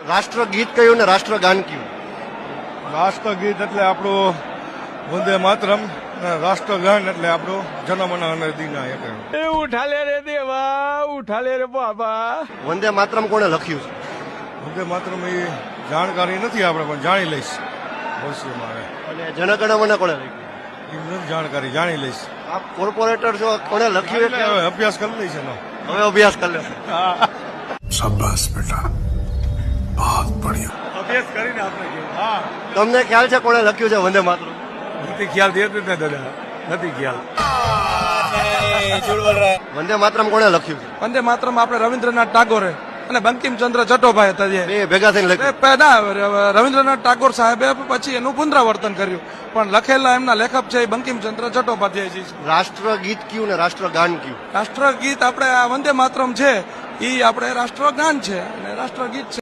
રાષ્ટ્રગીત કયું ને રાષ્ટ્રગાન કયું? રાષ્ટ્રગીત એટલે આપણું વંદે માતરમ, અને રાષ્ટ્રગાન એટલે આપણું જનમન અધિના એક. એ ઉઠાલે રે દેવા, ઉઠાલે રે બાબા. વંદે માતરમ કોણે લખ્યું છે? વંદે માતરમ એ જાણકારી નથી આપણે, પણ જાણી લઈશ ભવિષ્યમાં. અને જનગણમન કોણે લખ્યું? એ નથી જાણકારી, જાણી લઈશ. આપ કોર્પોરેટર છો, કોણે લખ્યું એટલે હવે અભ્યાસ કરી લઈશ એનો. હવે અભ્યાસ કરી લેશે. शाबाश बेटा बहुत बढ़िया. અભ્યાસ કરીને આપણે કહેવું. હા, તમને ખ્યાલ છે કોણે લખ્યું છે વંદે માતરમ? નથી ખ્યાલ દેતો ને દાદા, નથી ખ્યાલ. વંદે માતરમ કોણે લખ્યું છે? વંદે માતરમ આપણે રવિન્દ્રનાથ ટાગોરે અને બંકિમચંદ્ર ચટ્ટોપાધ્યાય હતા જે બે ભેગા થઈને લખ્યું. ના, રવિન્દ્રનાથ ટાગોર સાહેબે પછી એનું પુનરાવર્તન કર્યું, પણ લખેલા એમના લેખક છે એ બંકિમચંદ્ર ચટ્ટોપાધ્યાયજી છે. રાષ્ટ્રગીત કયું ને રાષ્ટ્રગાન કયું? રાષ્ટ્રગીત આપણે આ વંદે માતરમ છે એ આપણે રાષ્ટ્રગાન છે અને રાષ્ટ્રગીત છે